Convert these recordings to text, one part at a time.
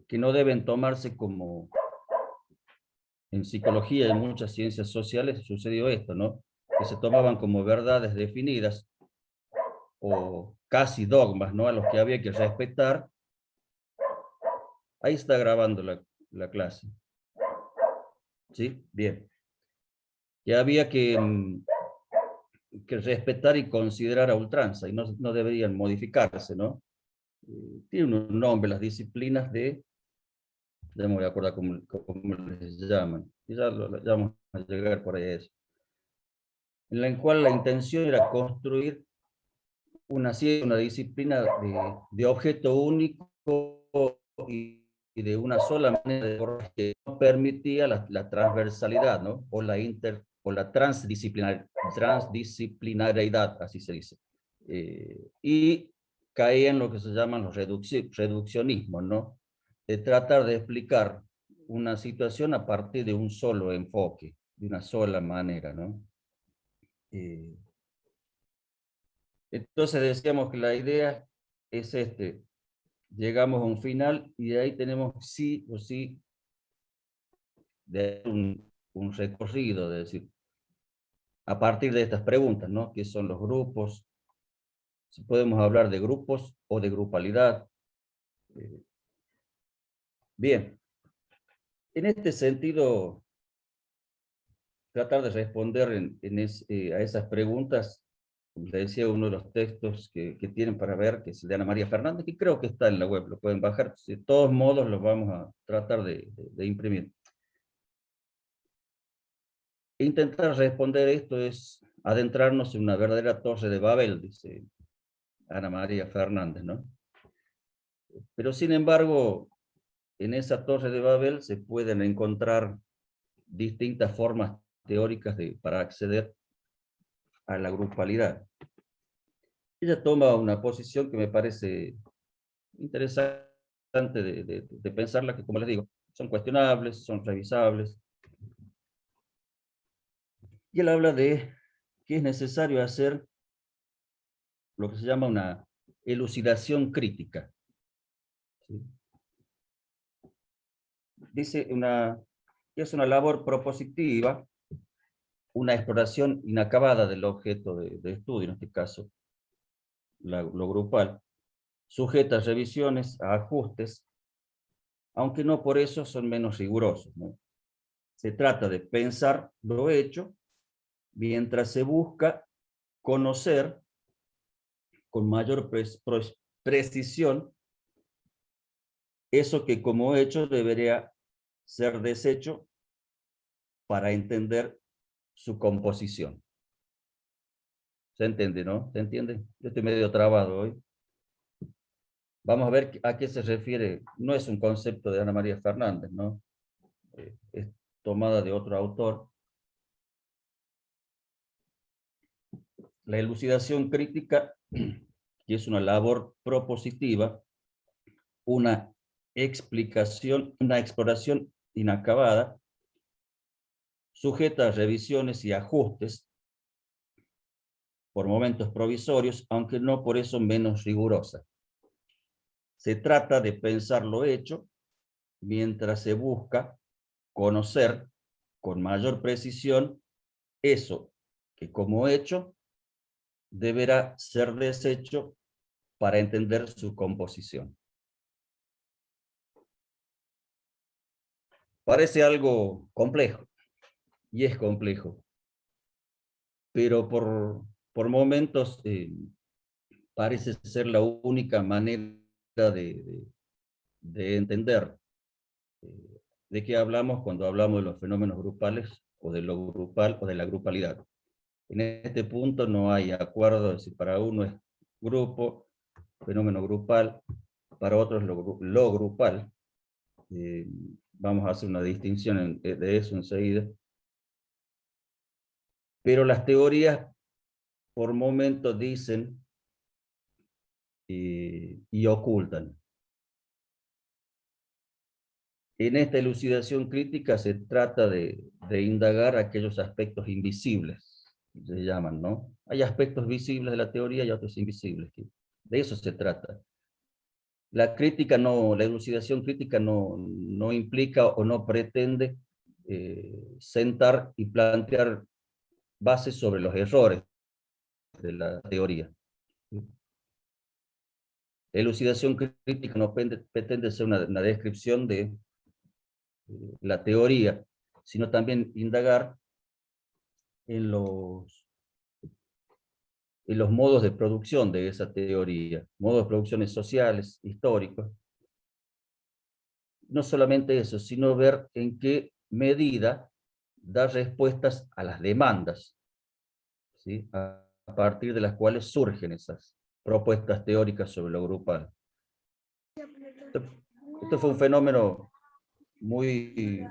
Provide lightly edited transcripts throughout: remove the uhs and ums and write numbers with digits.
que no deben tomarse como, en psicología y en muchas ciencias sociales sucedió esto, ¿no? Que se tomaban como verdades definidas o casi dogmas, ¿no? A los que había que respetar. Ahí está grabando la clase, ¿sí? Bien. Que había que respetar y considerar a ultranza y no deberían modificarse, ¿no? Tiene un nombre las disciplinas ya me voy a acordar cómo les llaman, y ya vamos a llegar por ahí a eso, en la cual la intención era construir una ciencia, una disciplina de objeto único y de una sola manera de correr que no permitía la transversalidad, ¿no? O la transdisciplinariedad, así se dice. Y caía en lo que se llaman los reduccionismos, ¿no? De tratar de explicar una situación a partir de un solo enfoque, de una sola manera, ¿no? Eh, entonces decíamos que la idea es llegamos a un final y de ahí tenemos sí o sí de un recorrido, de decir, a partir de estas preguntas, ¿no? ¿Qué son los grupos? Si podemos hablar de grupos o de grupalidad. Eh, Bien, en este sentido, tratar de responder a esas preguntas, como les decía, uno de los textos que tienen para ver, que es el de Ana María Fernández, que creo que está en la web, lo pueden bajar, de todos modos los vamos a tratar de imprimir. Intentar responder esto es adentrarnos en una verdadera torre de Babel, dice Ana María Fernández, ¿no? Pero sin embargo, en esa torre de Babel se pueden encontrar distintas formas teóricas para acceder a la grupalidad. Ella toma una posición que me parece interesante de pensarla, que como les digo, son cuestionables, son revisables. Y él habla de que es necesario hacer lo que se llama una elucidación crítica. ¿Sí? Dice que es una labor propositiva, una exploración inacabada del objeto de estudio, en este caso, lo grupal, sujeta a revisiones, a ajustes, aunque no por eso son menos rigurosos, ¿no? Se trata de pensar lo hecho mientras se busca conocer con mayor precisión eso que como hecho debería ser deshecho para entender su composición. ¿Se entiende, no? ¿Se entiende? Yo estoy medio trabado hoy. Vamos a ver a qué se refiere. No es un concepto de Ana María Fernández, ¿no? Es tomada de otro autor. La elucidación crítica, que es una labor propositiva, una explicación, una exploración inacabada, sujeta a revisiones y ajustes, por momentos provisorios, aunque no por eso menos rigurosa. Se trata de pensar lo hecho mientras se busca conocer con mayor precisión eso que como hecho deberá ser deshecho para entender su composición. Parece algo complejo, y es complejo, pero por momentos parece ser la única manera de entender de qué hablamos cuando hablamos de los fenómenos grupales o de lo grupal o de la grupalidad. En este punto no hay acuerdo, es decir, para uno es grupo, fenómeno grupal, para otros lo grupal. Eh, Vamos a hacer una distinción de eso enseguida. Pero las teorías por momentos dicen y ocultan. En esta elucidación crítica se trata de indagar aquellos aspectos invisibles, se llaman, ¿no? Hay aspectos visibles de la teoría y otros invisibles. De eso se trata. la elucidación crítica no implica o no pretende sentar y plantear bases sobre los errores de la teoría. Elucidación crítica no pretende ser una descripción de la teoría, sino también indagar en los modos de producción de esa teoría, modos de producciones sociales, históricos. No solamente eso, sino ver en qué medida da respuestas a las demandas, ¿sí? A partir de las cuales surgen esas propuestas teóricas sobre lo grupal. Esto fue un fenómeno muy,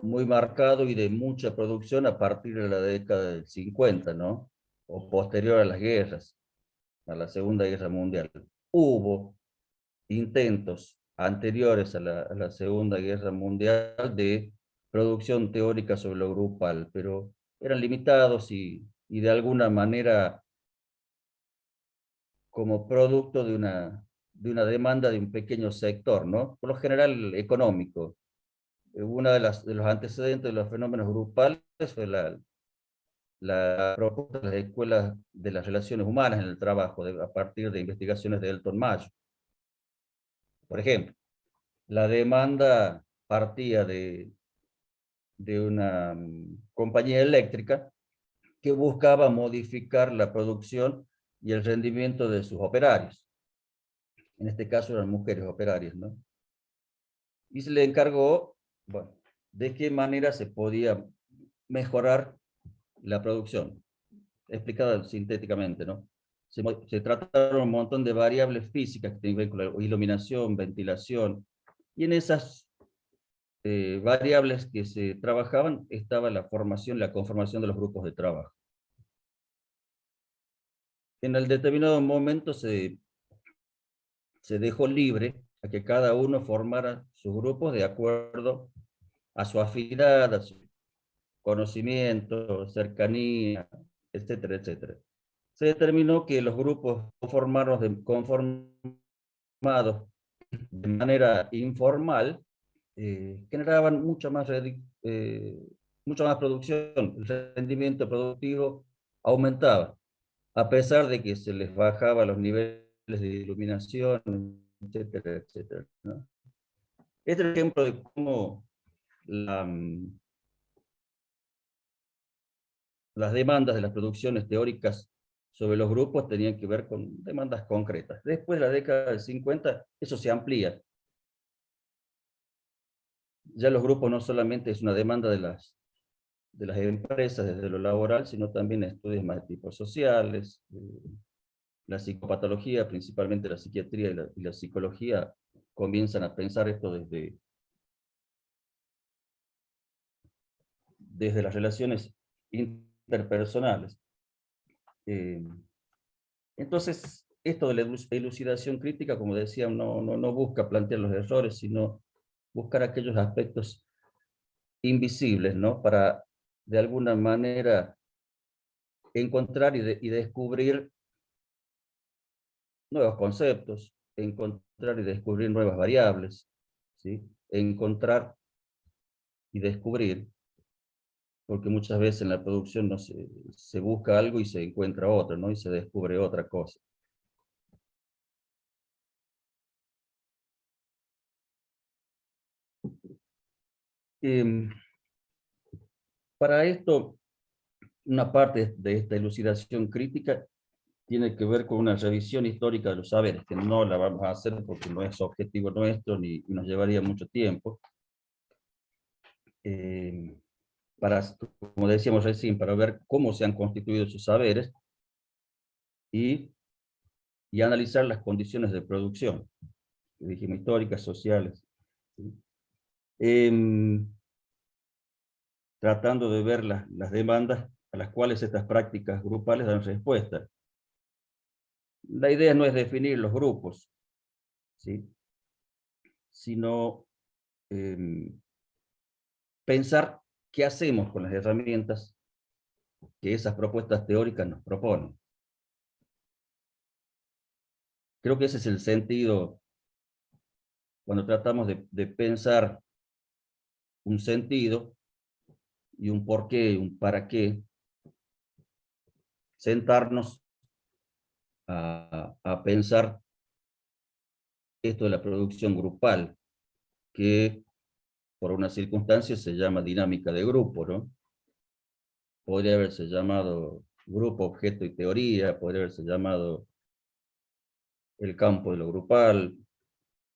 muy marcado y de mucha producción a partir de la década del 50, ¿no? O posterior a las guerras, a la Segunda Guerra Mundial. Hubo intentos anteriores a la Segunda Guerra Mundial de producción teórica sobre lo grupal, pero eran limitados y de alguna manera como producto de una demanda de un pequeño sector, ¿no? Por lo general económico. Uno de los antecedentes de los fenómenos grupales fue la propuesta de las escuelas de las relaciones humanas en el trabajo, a partir de investigaciones de Elton Mayo. Por ejemplo, la demanda partía de una compañía eléctrica que buscaba modificar la producción y el rendimiento de sus operarios. En este caso eran mujeres operarias, ¿no? Y se le encargó, bueno, de qué manera se podía mejorar la producción, explicada sintéticamente, ¿no? Se trataron un montón de variables físicas que tienen que ver con la iluminación, ventilación, y en esas variables que se trabajaban estaba la formación, la conformación de los grupos de trabajo. En el determinado momento se dejó libre a que cada uno formara sus grupos de acuerdo a su afinidad, a su conocimiento, cercanía, etcétera, etcétera. Se determinó que los grupos conformados de manera informal generaban mucha más producción, el rendimiento productivo aumentaba, a pesar de que se les bajaba los niveles de iluminación, etcétera, etcétera, ¿no? Este es el ejemplo de cómo las demandas de las producciones teóricas sobre los grupos tenían que ver con demandas concretas. Después de la década del 50, eso se amplía. Ya los grupos no solamente es una demanda de las empresas desde lo laboral, sino también estudios más de tipo sociales, la psicopatología, principalmente la psiquiatría y la psicología, comienzan a pensar esto desde las relaciones interpersonales. Entonces, esto de la elucidación crítica, como decía, no busca plantear los errores, sino buscar aquellos aspectos invisibles, ¿no? Para, de alguna manera, encontrar y descubrir nuevos conceptos, encontrar y descubrir nuevas variables, ¿sí? Encontrar y descubrir, porque muchas veces en la producción no se busca algo y se encuentra otro, ¿no? Y se descubre otra cosa. Eh, para esto, una parte de esta elucidación crítica tiene que ver con una revisión histórica de los saberes, que no la vamos a hacer porque no es objetivo nuestro ni nos llevaría mucho tiempo. Eh, como decíamos recién, para ver cómo se han constituido sus saberes y, y analizar las condiciones de producción, que dijimos, históricas, sociales. ¿Sí? Tratando de ver las demandas a las cuales estas prácticas grupales dan respuesta. La idea no es definir los grupos, ¿sí? Sino pensar qué hacemos con las herramientas que esas propuestas teóricas nos proponen. Creo que ese es el sentido cuando tratamos de pensar un sentido y un porqué, un para qué, sentarnos a pensar esto de la producción grupal, que por una circunstancia se llama dinámica de grupo, ¿no? Podría haberse llamado grupo, objeto y teoría, podría haberse llamado el campo de lo grupal,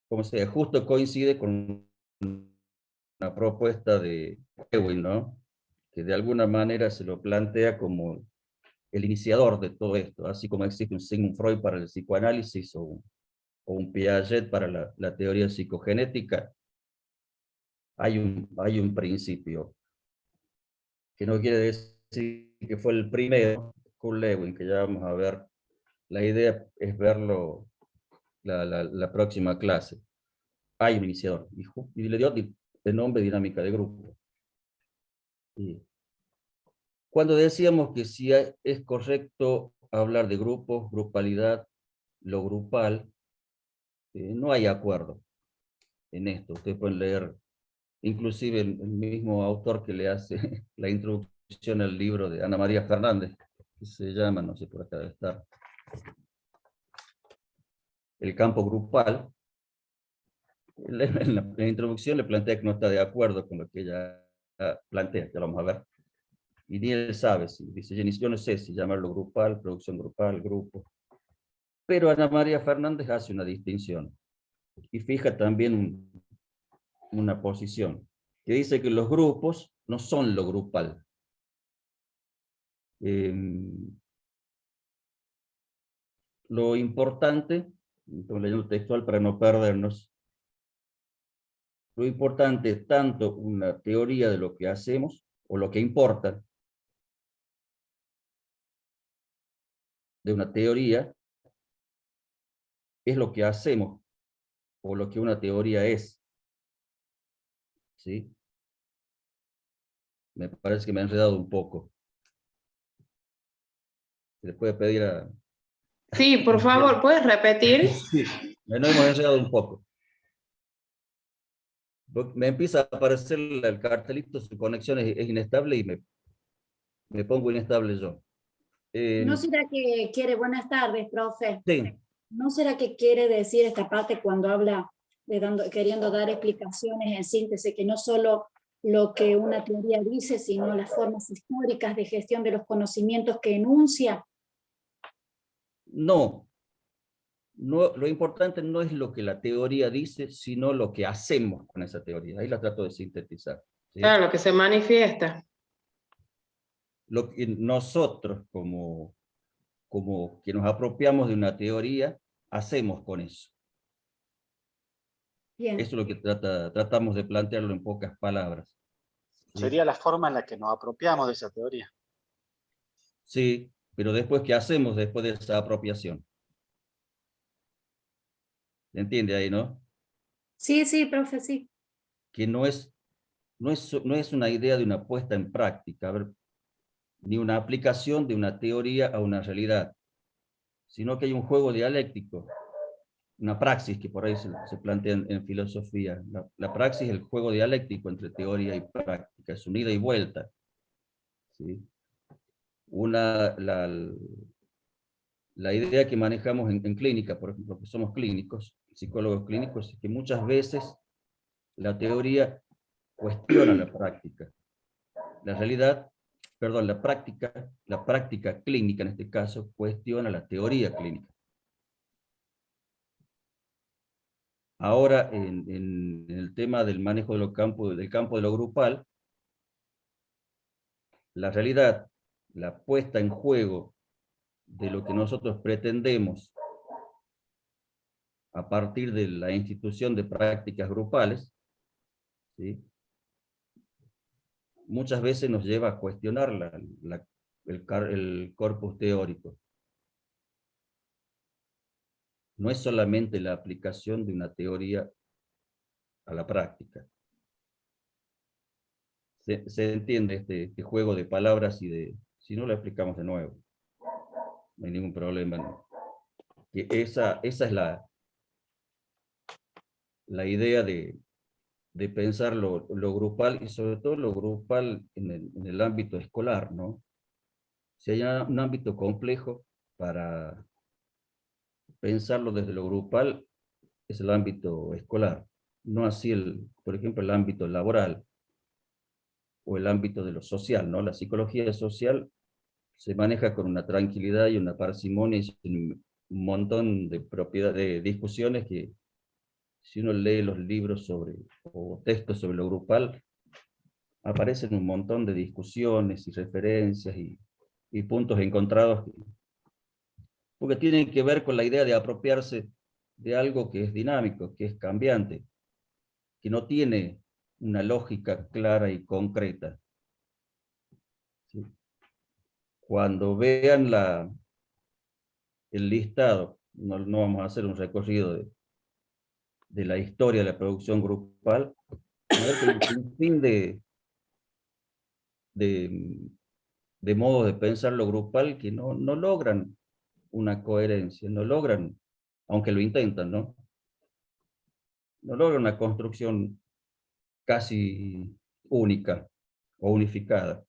como sea, justo coincide con una propuesta de Lewin, ¿no? Que de alguna manera se lo plantea como el iniciador de todo esto, así como existe un Sigmund Freud para el psicoanálisis o un Piaget para la teoría psicogenética, hay un principio, que no quiere decir que fue el primero, Kurt Lewin, que ya vamos a ver. La idea es verlo la próxima clase. Hay un iniciador, y le dio de nombre dinámica de grupo. Y cuando decíamos que si es correcto hablar de grupos, grupalidad, lo grupal, no hay acuerdo en esto. Ustedes pueden leer, inclusive el mismo autor que le hace la introducción al libro de Ana María Fernández, que se llama, no sé, por acá debe estar, El campo grupal. En la introducción le plantea que no está de acuerdo con lo que ella plantea, ya lo vamos a ver. Y ni él sabe, si, dice, yo no sé si llamarlo grupal, producción grupal, grupo. Pero Ana María Fernández hace una distinción y fija también una posición, que dice que los grupos no son lo grupal. Eh, lo importante, estoy leyendo textual para no perdernos, lo importante es tanto una teoría de lo que hacemos, o lo que importa de una teoría, es lo que hacemos, o lo que una teoría es. ¿Sí? Me parece que me he enredado un poco. Se le puede pedir a... Sí, por favor, ¿puedes repetir? Sí, nos hemos enredado un poco. Me empieza a aparecer el cartelito, su conexión es inestable y me pongo inestable yo. ¿No será que quiere, buenas tardes, profe? Sí, ¿No será que quiere decir esta parte cuando habla de queriendo dar explicaciones en síntesis, que no solo lo que una teoría dice, sino las formas históricas de gestión de los conocimientos que enuncia? no, no, lo importante no es lo que la teoría dice, sino lo que hacemos con esa teoría. Ahí la trato de sintetizar. ¿Sí? Claro, lo que se manifiesta. Lo que nosotros, como que nos apropiamos de una teoría, hacemos con eso. Bien. Eso es lo que tratamos de plantearlo en pocas palabras. ¿Sí? Sería la forma en la que nos apropiamos de esa teoría. Sí, pero después, ¿qué hacemos después de esa apropiación? ¿Se entiende ahí, no? Sí, sí, profe, sí. Que no es una idea de una puesta en práctica, a ver, ni una aplicación de una teoría a una realidad, sino que hay un juego dialéctico, una praxis que por ahí se plantea en filosofía. La praxis es el juego dialéctico entre teoría y práctica, es un ida y vuelta. ¿Sí? La idea que manejamos en clínica, por ejemplo, que somos clínicos, psicólogos clínicos, es que muchas veces la teoría cuestiona la práctica. La realidad, perdón, la práctica clínica en este caso, cuestiona la teoría clínica. Ahora, en el tema del manejo de del campo de lo grupal, la realidad, la puesta en juego de lo que nosotros pretendemos a partir de la institución de prácticas grupales, ¿sí? Muchas veces nos lleva a cuestionar el corpus teórico. No es solamente la aplicación de una teoría a la práctica. Se entiende este juego de palabras si no lo explicamos de nuevo. No hay ningún problema. No. que esa es la idea de pensar lo grupal, y sobre todo lo grupal en el ámbito escolar, ¿no? Si hay un ámbito complejo para pensarlo desde lo grupal, es el ámbito escolar, no así, por ejemplo, el ámbito laboral o el ámbito de lo social, ¿no? La psicología social se maneja con una tranquilidad y una parsimonia y un montón de discusiones que, si uno lee los libros o textos sobre lo grupal, aparecen un montón de discusiones y referencias y puntos encontrados, porque tienen que ver con la idea de apropiarse de algo que es dinámico, que es cambiante, que no tiene una lógica clara y concreta. ¿Sí? Cuando vean el listado, no vamos a hacer un recorrido de la historia de la producción grupal, a ver que hay un sinfín de, de modos de pensar lo grupal que no logran una coherencia, no logran, aunque lo intentan, ¿no? No logran una construcción casi única o unificada.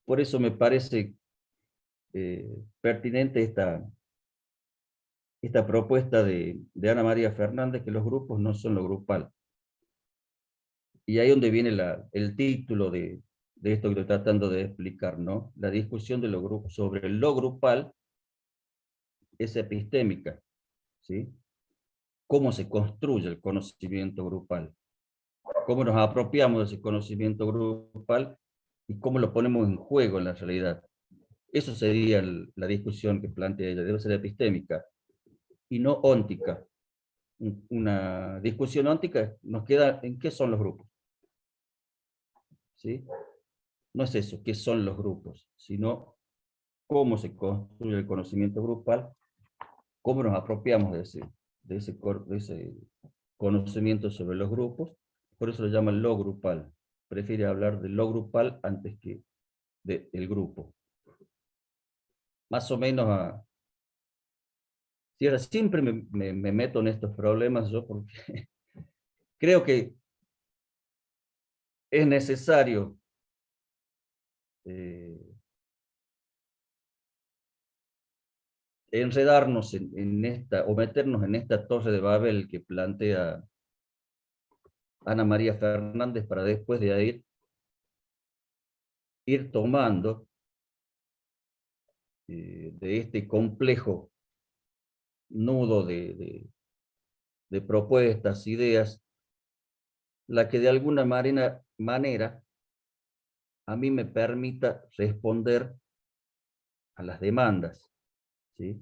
Por eso me parece pertinente esta propuesta de Ana María Fernández, que los grupos no son lo grupal. Y ahí donde viene el título de esto que estoy tratando de explicar, ¿no? La discusión de los grupos sobre lo grupal es epistémica, ¿sí? Cómo se construye el conocimiento grupal, cómo nos apropiamos de ese conocimiento grupal y cómo lo ponemos en juego en la realidad. Eso sería la discusión que plantea ella, debe ser epistémica y no óntica. Una discusión óntica nos queda en qué son los grupos, ¿sí? No es eso, qué son los grupos, sino cómo se construye el conocimiento grupal, cómo nos apropiamos de ese conocimiento sobre los grupos. Por eso lo llaman lo grupal. Prefiere hablar de lo grupal antes que del grupo. Más o menos si ahora siempre me meto en estos problemas yo porque creo que es necesario enredarnos o meternos en esta torre de Babel que plantea Ana María Fernández para después de ahí ir tomando de este complejo nudo de propuestas, ideas, la que de alguna manera a mí me permita responder a las demandas, ¿sí?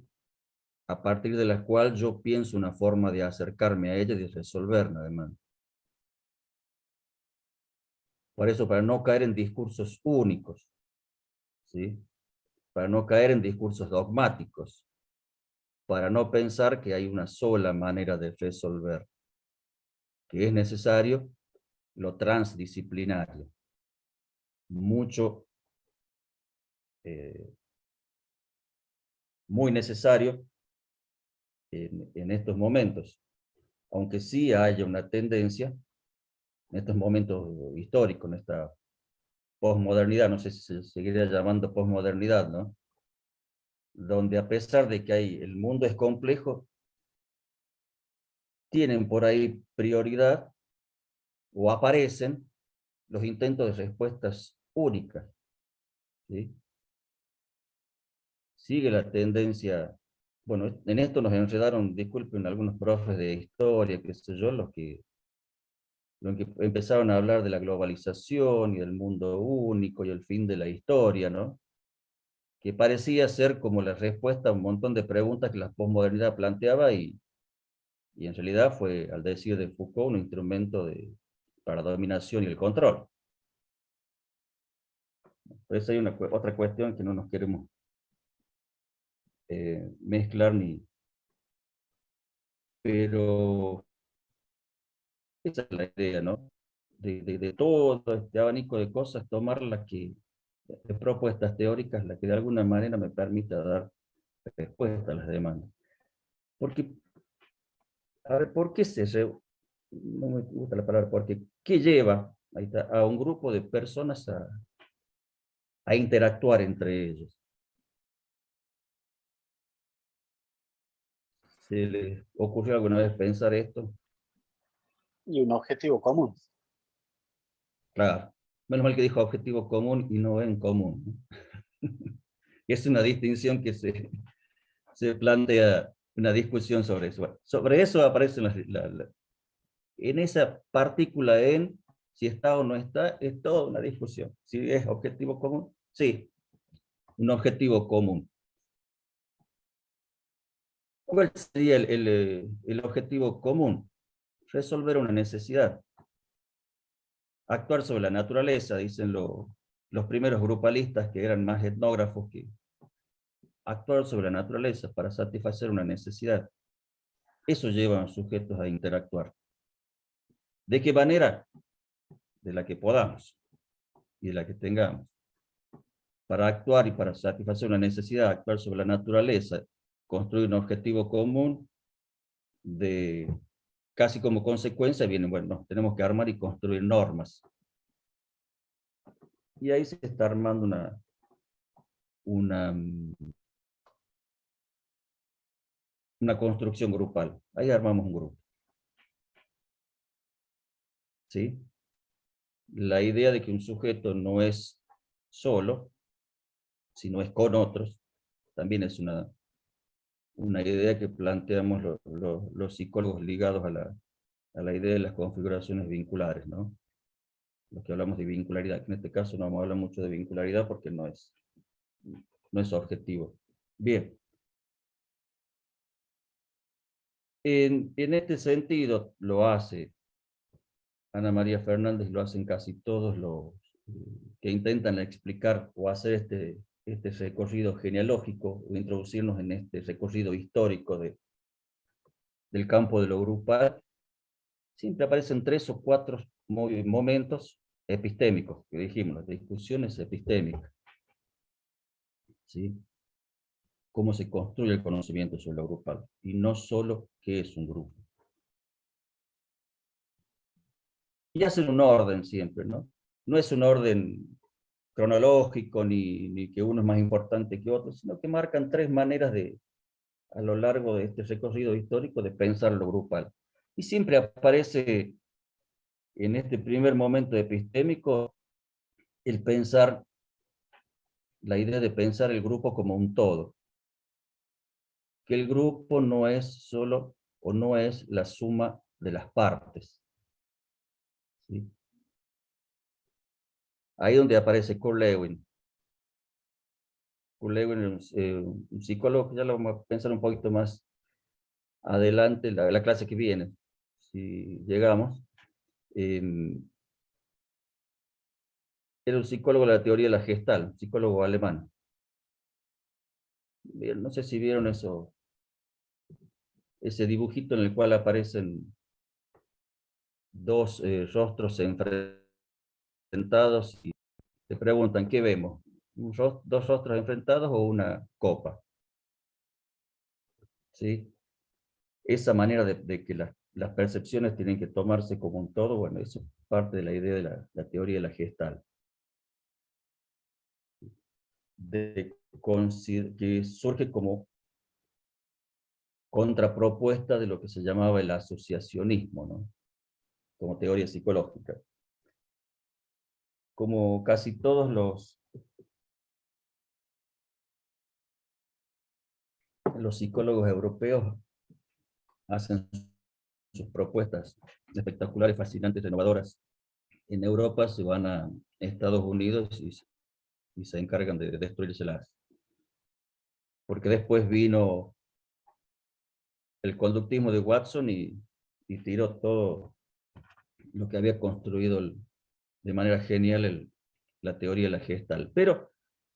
A partir de las cuales yo pienso una forma de acercarme a ella y de resolver la demanda. Por eso, para no caer en discursos únicos, ¿sí? Para no caer en discursos dogmáticos, para no pensar que hay una sola manera de resolver, que es necesario lo transdisciplinario. Muy necesario en estos momentos, aunque sí haya una tendencia en estos momentos históricos, en esta posmodernidad, no sé si se seguiría llamando posmodernidad, ¿no? Donde a pesar de que el mundo es complejo, tienen por ahí prioridad o aparecen los intentos de respuestas únicas, ¿sí? Sigue la tendencia, bueno, en esto nos enredaron, disculpen, algunos profes de historia, qué sé yo, los que empezaron a hablar de la globalización y del mundo único y el fin de la historia, ¿no? Que parecía ser como la respuesta a un montón de preguntas que la posmodernidad planteaba y en realidad fue, al decir de Foucault, un instrumento para la dominación y el control. Por eso hay otra cuestión que no nos queremos mezclar pero esa es la idea, ¿no? De todo este abanico de cosas, tomar las que, de propuestas teóricas, las que de alguna manera me permita dar respuesta a las demandas. Porque, a ver, ¿por qué no me gusta la palabra porque, ¿qué lleva ahí está, a un grupo de personas a interactuar entre ellos? ¿Se les ocurrió alguna vez pensar esto? Y un objetivo común. Claro, menos mal que dijo objetivo común y no en común, ¿no? Es una distinción que se plantea una discusión sobre eso. Bueno, sobre eso aparece en esa partícula en, si está o no está, es toda una discusión. Si es objetivo común, sí, un objetivo común. ¿Cuál sería el objetivo común? Resolver una necesidad. Actuar sobre la naturaleza, dicen los primeros grupalistas que eran más etnógrafos, que actuar sobre la naturaleza para satisfacer una necesidad. Eso lleva a los sujetos a interactuar. ¿De qué manera? De la que podamos y de la que tengamos. Para actuar y para satisfacer una necesidad, actuar sobre la naturaleza, construir un objetivo común, casi como consecuencia viene, bueno, tenemos que armar y construir normas. Y ahí se está armando una construcción grupal. Ahí armamos un grupo. ¿Sí? La idea de que un sujeto no es solo, sino es con otros, también es una idea que planteamos los psicólogos ligados a la idea de las configuraciones vinculares, ¿no? Los que hablamos de vincularidad, en este caso no vamos a hablar mucho de vincularidad porque no es objetivo. Bien. En este sentido lo hace Ana María Fernández, lo hacen casi todos los que intentan explicar o hacer este recorrido genealógico o introducirnos en este recorrido histórico del campo de lo grupal. Siempre aparecen 3 o 4 momentos epistémicos, que dijimos, las discusiones epistémicas. ¿Sí? Cómo se construye el conocimiento sobre lo grupal, y no solo qué es un grupo. Y hacen un orden siempre, ¿no? No es un orden cronológico, ni que uno es más importante que otro, sino que marcan 3 maneras a lo largo de este recorrido histórico de pensar lo grupal. Y siempre aparece en este primer momento epistémico la idea de pensar el grupo como un todo. Que el grupo no es solo o no es la suma de las partes. ¿Sí? Ahí donde aparece Kurt Lewin. Kurt Lewin es un psicólogo que ya lo vamos a pensar un poquito más adelante, la clase que viene, si llegamos. Era un psicólogo de la teoría de la Gestalt, psicólogo alemán. No sé si vieron ese dibujito en el cual aparecen dos rostros enfrentados y te preguntan, ¿qué vemos? ¿Dos rostros enfrentados o una copa? ¿Sí? Esa manera de que las percepciones tienen que tomarse como un todo, bueno, eso es parte de la idea de la teoría de la Gestalt. Que surge como contrapropuesta de lo que se llamaba el asociacionismo, ¿no? Como teoría psicológica. Como casi todos los psicólogos europeos hacen sus propuestas espectaculares, fascinantes, renovadoras. En Europa se van a Estados Unidos y se encargan de destruírselas. Porque después vino el conductismo de Watson y tiró todo lo que había construido de manera genial la teoría de la Gestalt. Pero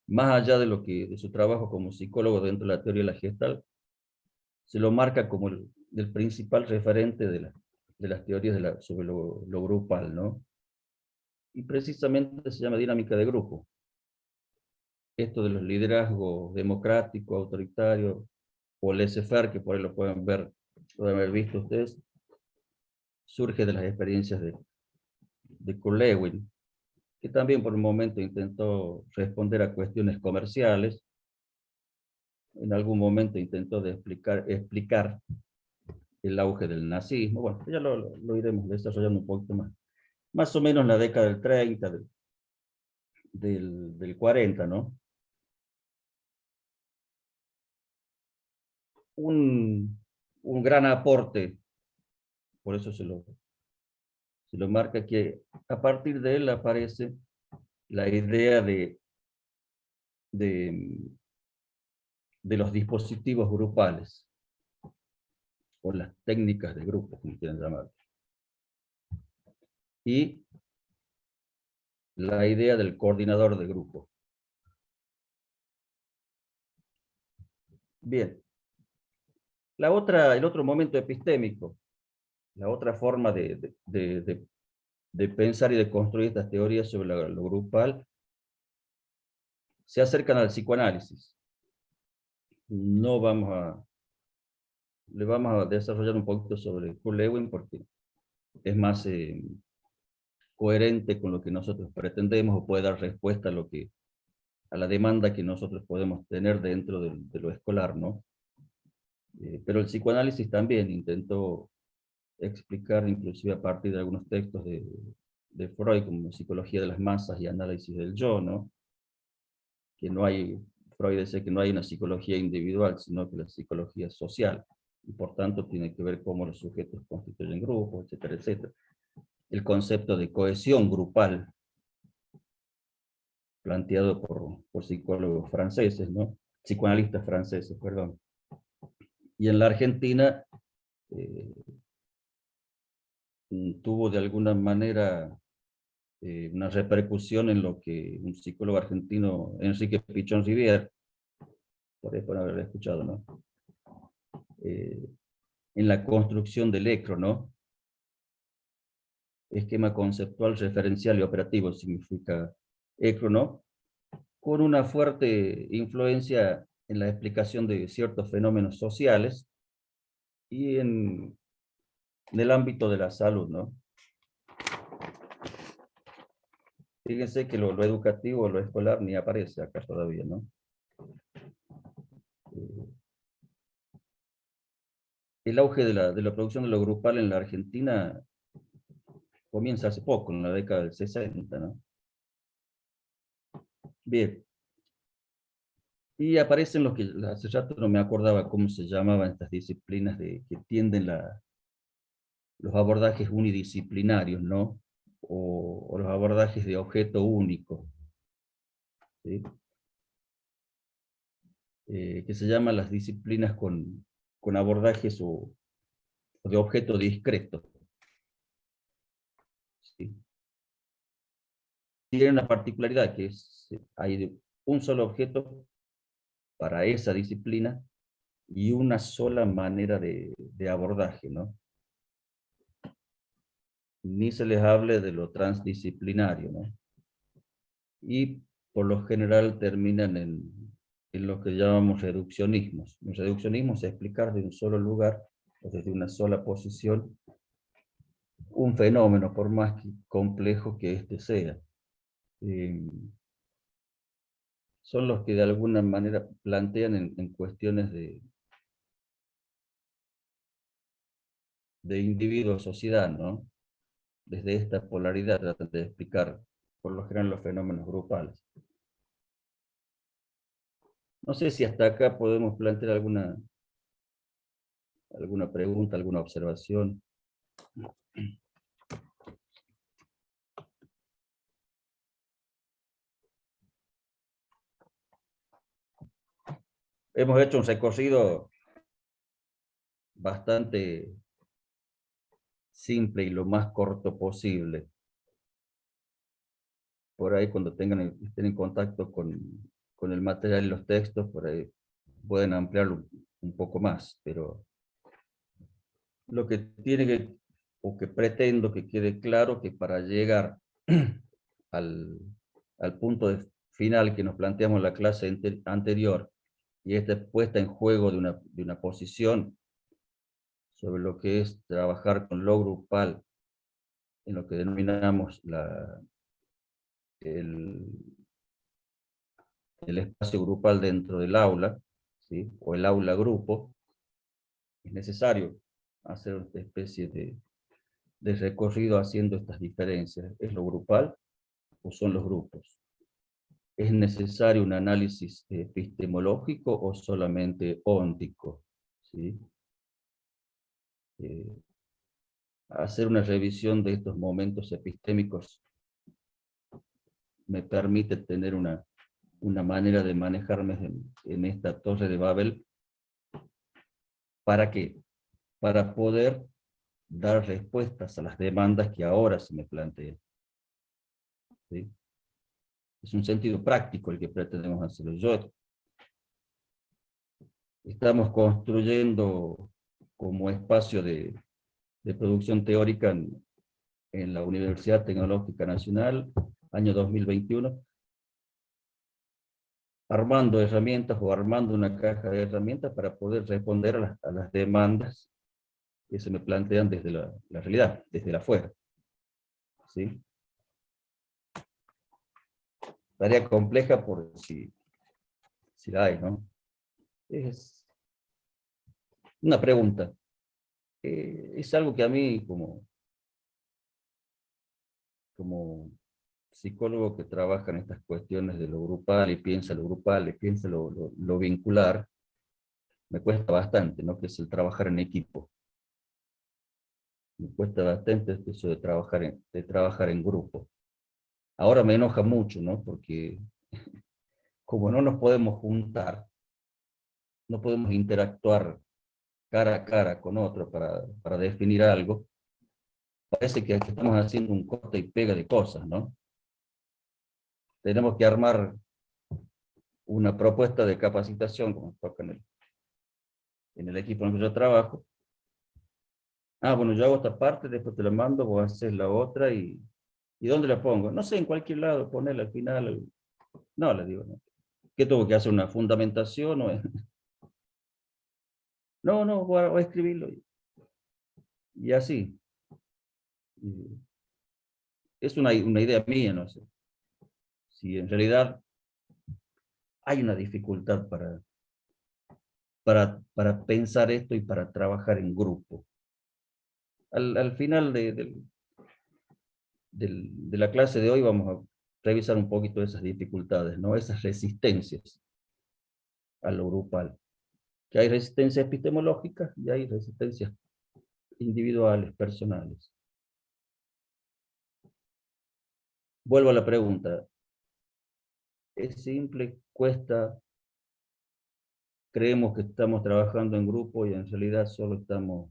más allá de su trabajo como psicólogo dentro de la teoría de la Gestalt, se lo marca como el principal referente de las teorías sobre lo grupal, ¿no? Y precisamente se llama dinámica de grupo. esto de los liderazgos democráticos, autoritarios, o laissez-faire, que por ahí lo pueden ver, pueden haber visto ustedes, surge de las experiencias de Kurt Lewin, que también por un momento intentó responder a cuestiones comerciales, en algún momento intentó explicar el auge del nazismo. Bueno, ya lo iremos desarrollando un poquito más. Más o menos en la década del 30, del 40, ¿no? Un gran aporte, por eso se lo marca, que a partir de él aparece la idea de, de los dispositivos grupales, o las técnicas de grupo, como quieran llamar. Y la idea del coordinador de grupo. Bien. El otro momento epistémico, la otra forma de pensar y de construir estas teorías sobre lo grupal, se acercan al psicoanálisis. No le vamos a desarrollar un poquito sobre Kurt Lewin porque es más coherente con lo que nosotros pretendemos, o puede dar respuesta a la demanda que nosotros podemos tener dentro de lo escolar, ¿no? Pero el psicoanálisis también intentó explicar, inclusive a partir de algunos textos de Freud, como Psicología de las Masas y Análisis del Yo, ¿no? Que no hay, Freud dice que no hay una psicología individual, sino que la psicología social, y por tanto tiene que ver cómo los sujetos constituyen grupos, etcétera, etcétera. El concepto de cohesión grupal, planteado por psicólogos franceses, ¿no? Psicoanalistas franceses, perdón. Y en la Argentina tuvo de alguna manera una repercusión en lo que un psicólogo argentino, Enrique Pichón Rivière, por ahí por haber escuchado, ¿no? En la construcción del ECRO, ¿no? Esquema conceptual, referencial y operativo significa ECRO, ¿no? Con una fuerte influencia en la explicación de ciertos fenómenos sociales y en el ámbito de la salud, ¿no? Fíjense que lo educativo, lo escolar, ni aparece acá todavía, ¿no? El auge de la producción de lo grupal en la Argentina comienza hace poco, en la década del 60, ¿no? Bien. Y aparecen los que hace rato no me acordaba cómo se llamaban estas disciplinas que tienden los abordajes unidisciplinarios, ¿no? O los abordajes de objeto único, ¿sí? Que se llaman las disciplinas con abordajes o de objeto discreto, ¿sí? Tiene una particularidad que hay un solo objeto para esa disciplina y una sola manera de abordaje, ¿no? Ni se les hable de lo transdisciplinario, ¿no? Y por lo general terminan en lo que llamamos reduccionismos. El reduccionismo es explicar de un solo lugar, o desde una sola posición, un fenómeno, por más complejo que éste sea. Son los que de alguna manera plantean en cuestiones de individuo-sociedad, ¿no? Desde esta polaridad tratan de explicar, por lo general, los fenómenos grupales. No sé si hasta acá podemos plantear alguna pregunta, alguna observación. Hemos hecho un recorrido bastante simple y lo más corto posible. Por ahí cuando estén en contacto con el material y los textos, por ahí pueden ampliarlo un poco más, pero lo que o que pretendo que quede claro, que para llegar al punto final que nos planteamos en la clase anterior, y esta puesta en juego de una posición sobre lo que es trabajar con lo grupal, en lo que denominamos el, el espacio grupal dentro del aula, ¿sí? O el aula grupo, es necesario hacer una especie de recorrido haciendo estas diferencias. ¿Es lo grupal o son los grupos? ¿Es necesario un análisis epistemológico o solamente óntico? ¿Sí? Hacer una revisión de estos momentos epistémicos me permite tener una manera de manejarme en esta torre de Babel. ¿Para qué? Para poder dar respuestas a las demandas que ahora se me plantean. ¿Sí? Es un sentido práctico el que pretendemos hacerlo. Estamos construyendo como espacio de producción teórica en la Universidad Tecnológica Nacional, año 2021, armando herramientas o armando una caja de herramientas para poder responder a las demandas que se me plantean desde la realidad, desde la afuera. ¿Sí? Tarea compleja por si la hay, ¿no? Es una pregunta. Es algo que a mí como psicólogo que trabaja en estas cuestiones de lo grupal y piensa lo grupal y piensa lo vincular, me cuesta bastante, ¿no? Que es el trabajar en equipo. Me cuesta bastante eso de trabajar en grupo. Ahora me enoja mucho, ¿no? Porque como no nos podemos juntar, no podemos interactuar cara a cara con otro para definir algo, parece que estamos haciendo un corta y pega de cosas, ¿no? Tenemos que armar una propuesta de capacitación, como toca en el equipo en el que yo trabajo. Ah, bueno, yo hago esta parte, después te la mando, vos haces la otra, ¿y dónde la pongo? No sé, en cualquier lado, ponerla al final. No, le digo, no. ¿Qué tengo que hacer? ¿Una fundamentación? No, no, voy a escribirlo. Y así. Es una idea mía, no sé. Si en realidad hay una dificultad para pensar esto y para trabajar en grupo. Al final de la clase de hoy vamos a revisar un poquito esas dificultades, ¿no? Esas resistencias a lo grupal. Que hay resistencias epistemológicas y hay resistencias individuales, personales. Vuelvo a la pregunta. ¿Es simple? ¿Cuesta? ¿Creemos que estamos trabajando en grupo y en realidad solo estamos...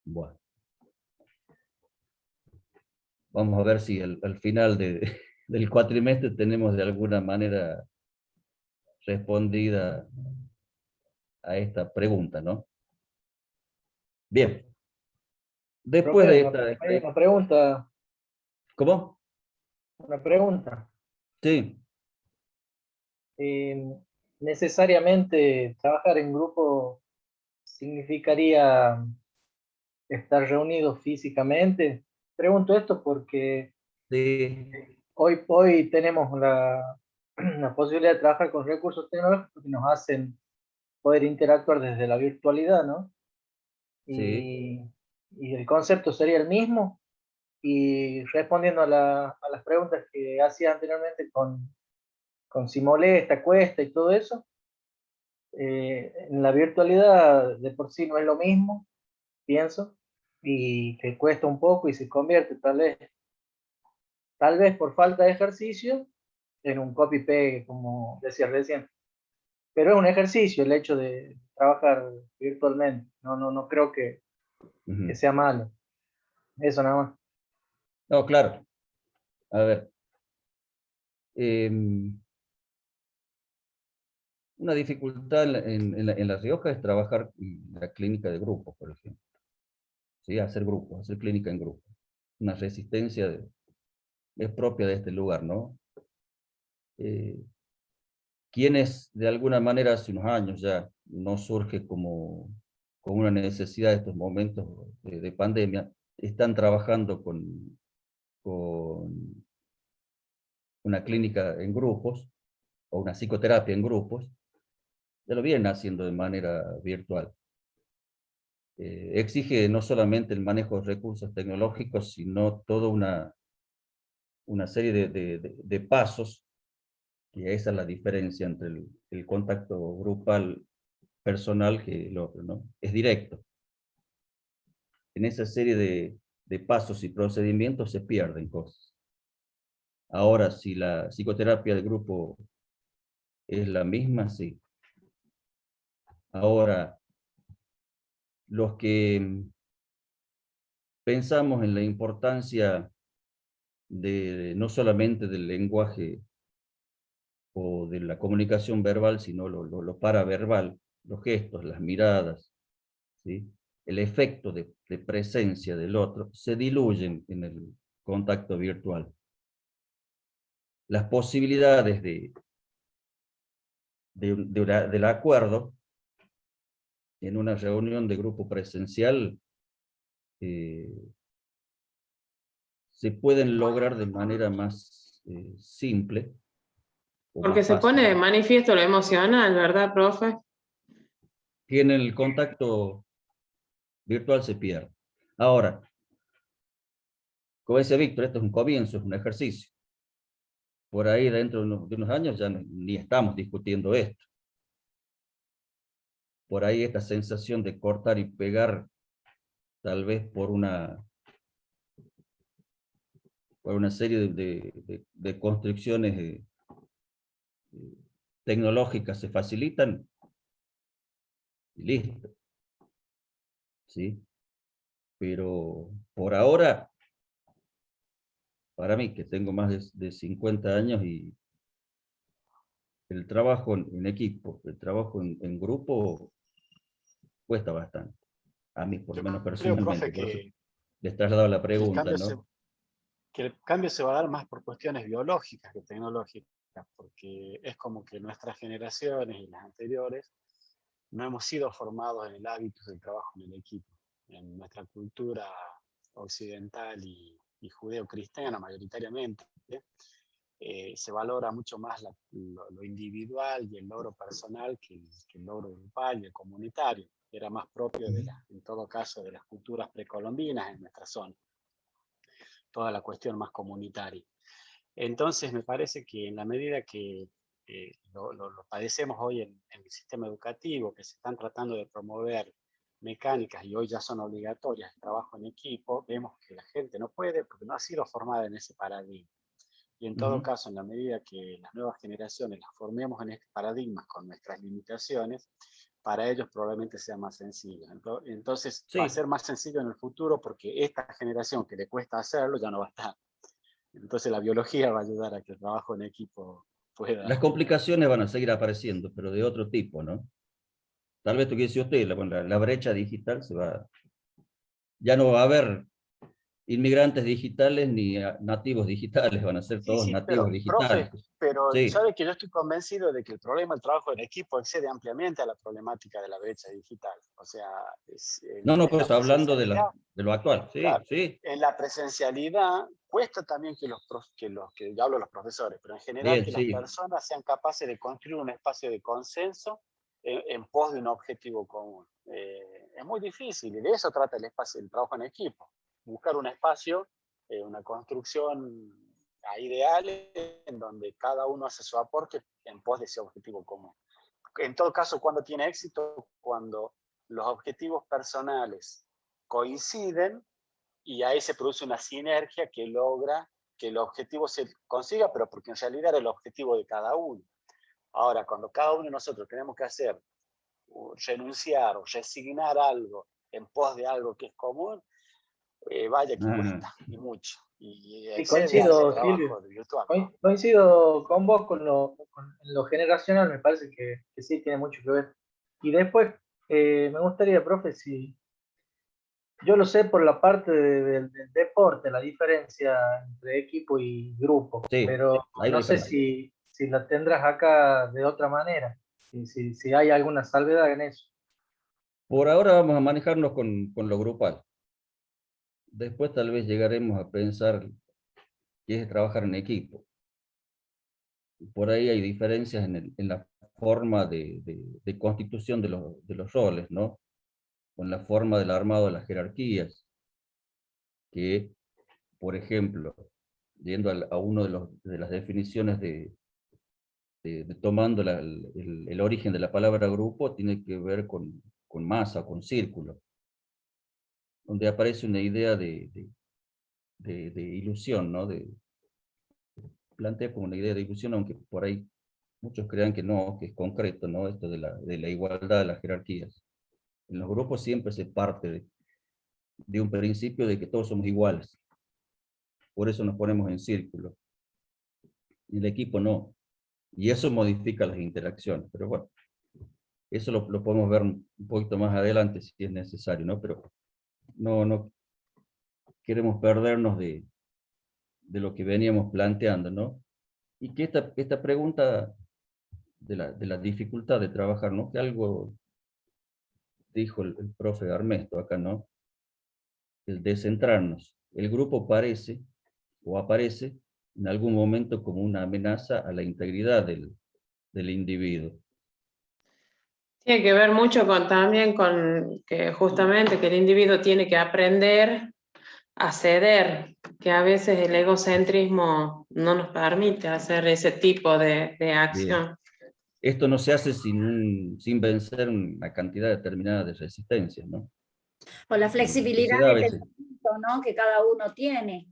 Bueno, vamos a ver si al final del cuatrimestre tenemos de alguna manera respondida a esta pregunta, ¿no? Bien. Después Profe, de una, esta... hay una pregunta, ¿Cómo? una pregunta. Sí. Eh, ¿Necesariamente trabajar en grupo significaría estar reunidos físicamente? Pregunto esto porque Sí. hoy tenemos la posibilidad de trabajar con recursos tecnológicos que nos hacen poder interactuar desde la virtualidad, ¿no? Sí. Y, y el concepto sería el mismo. Y respondiendo a las preguntas que hacía anteriormente con si molesta, cuesta y todo eso, en la virtualidad de por sí no es lo mismo, pienso, y que cuesta un poco y se convierte tal vez por falta de ejercicio en un copy-paste, como decía recién. Pero es un ejercicio el hecho de trabajar virtualmente. No creo que Ujú. sea malo. Eso nada más. No, claro. A ver. em, Una dificultad en La Rioja es trabajar en la clínica de grupos, por ejemplo. ¿Sí? Hacer grupos, hacer clínica en grupo. Una resistencia es propia de este lugar, ¿no? Quienes de alguna manera hace unos años ya no surge como una necesidad de estos momentos de pandemia, están trabajando con una clínica en grupos o una psicoterapia en grupos, ya lo vienen haciendo de manera virtual. Exige no solamente el manejo de recursos tecnológicos, sino toda una serie de pasos, y esa es la diferencia entre el contacto grupal personal que el otro, ¿no? Es directo. En esa serie de pasos y procedimientos se pierden cosas. Ahora, si la psicoterapia de grupo es la misma, sí. Ahora, los que pensamos en la importancia no solamente del lenguaje o de la comunicación verbal, sino lo paraverbal, los gestos, las miradas, ¿sí? El efecto de presencia del otro, se diluyen en el contacto virtual. Las posibilidades del acuerdo en una reunión de grupo presencial se pueden lograr de manera más simple o Porque más se fácil. pone de manifiesto lo emocional, ¿verdad, profe? Que en el contacto virtual se pierde. Ahora, como decía Víctor, esto es un comienzo, es un ejercicio. Por ahí dentro de unos años ya ni estamos discutiendo esto. Por ahí esta sensación de cortar y pegar, tal vez por una serie de construcciones tecnológicas se facilitan, y listo. ¿Sí? Pero por ahora, para mí, que tengo más de 50 años, y el trabajo en equipo, el trabajo en grupo, cuesta bastante. A mí, por lo Yo menos creo, profe, personalmente. Por eso les trasladado la que el pregunta, cambio ¿no? el cambio se va a dar más por cuestiones biológicas que tecnológicas, porque es como que nuestras generaciones y las anteriores no hemos sido formados en el hábito del trabajo en el equipo. En nuestra cultura occidental y judeo-cristiana mayoritariamente, se valora mucho más lo individual y el logro personal que el logro grupal y el comunitario. Era más propio en todo caso, de las culturas precolombinas en nuestra zona. Toda la cuestión más comunitaria. Entonces, me parece que en la medida que lo padecemos hoy en el sistema educativo, que se están tratando de promover mecánicas y hoy ya son obligatorias el trabajo en equipo, vemos que la gente no puede porque no ha sido formada en ese paradigma. Y en todo caso, en la medida que las nuevas generaciones las formemos en este paradigma con nuestras limitaciones, para ellos probablemente sea más sencillo. Entonces, va a Sí, ser más sencillo en el futuro porque esta generación que le cuesta hacerlo ya no va a estar. Entonces, la biología va a ayudar a que el trabajo en equipo las pueda... complicaciones van a seguir apareciendo, pero de otro tipo, ¿no? Tal vez, tú que dice usted, la brecha digital ya no va a haber inmigrantes digitales ni nativos digitales, van a ser Sí, todos sí, nativos pero, digitales. profe, pero Sí, sabe que yo estoy convencido de que el problema del trabajo en equipo excede ampliamente a la problemática de la brecha digital. O sea, no, en la pues hablando presencialidad, de lo actual, sí, claro, sí, en la presencialidad cuesta también que yo hablo de los profesores, pero en general bien, que las sí. personas sean capaces de construir un espacio de consenso en pos de un objetivo común. Es muy difícil y de eso trata el trabajo en equipo. Buscar un espacio, una construcción a ideales en donde cada uno hace su aporte en pos de ese objetivo común. En todo caso, cuando tiene éxito, cuando los objetivos personales coinciden y ahí se produce una sinergia que logra que el objetivo se consiga, pero porque en realidad era el objetivo de cada uno. Ahora, cuando cada uno de nosotros tenemos que hacer, renunciar o resignar algo en pos de algo que es común, vaya que Ah, cuesta, y mucho. Y Sí, excede coincido, ese trabajo Silvio. virtual, ¿no? Coincido con vos en lo generacional, me parece que sí tiene mucho que ver. Y después, me gustaría, profe, si yo lo sé por la parte del deporte, la diferencia entre equipo y grupo, sí, pero hay una no sé diferencia. si la tendrás acá de otra manera, si hay alguna salvedad en eso. Por ahora vamos a manejarnos con lo grupal. Después tal vez llegaremos a pensar que es trabajar en equipo. Por ahí hay diferencias en la forma de constitución de los roles, ¿no? Con la forma del armado de las jerarquías, que, por ejemplo, yendo a uno de las definiciones tomando el origen de la palabra grupo, tiene que ver con masa, con círculo, donde aparece una idea de ilusión, ¿no? Plantea como una idea de ilusión, aunque por ahí muchos crean que no, que es concreto, ¿no? Esto de la igualdad de las jerarquías. En los grupos siempre se parte de un principio de que todos somos iguales. Por eso nos ponemos en círculo. Y el equipo no. Y eso modifica las interacciones. Pero bueno, eso lo podemos ver un poquito más adelante si es necesario, ¿no? Pero no queremos perdernos de lo que veníamos planteando, ¿no? Y que esta pregunta de la dificultad de trabajar, ¿no? Que algo dijo el profe Armesto acá, ¿no? El descentrarnos. El grupo parece o aparece en algún momento como una amenaza a la integridad del individuo. Tiene que ver mucho también con que justamente que el individuo tiene que aprender a ceder, que a veces el egocentrismo no nos permite hacer ese tipo de Bien. acción. Esto no se hace sin vencer una cantidad determinada de resistencias, ¿no? O la Lo que se flexibilidad da a de veces. pensamiento, ¿no? Que cada uno tiene.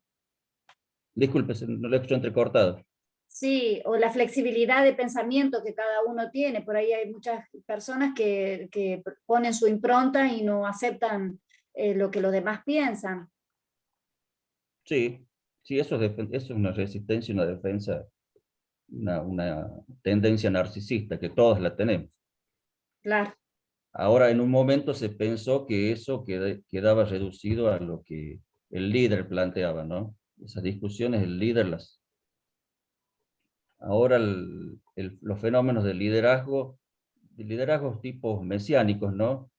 Disculpe, no lo escucho entrecortado. Sí, o la flexibilidad de pensamiento que cada uno tiene. Por ahí hay muchas personas que ponen su impronta y no aceptan lo que los demás piensan. Sí, sí, eso es una resistencia, una defensa, una tendencia narcisista, que todos la tenemos. Claro, Ahora, en un momento se pensó que eso quedaba reducido a lo que el líder planteaba, ¿no? Esas discusiones, el líder las... Ahora los fenómenos de liderazgos tipos mesiánicos, ¿no?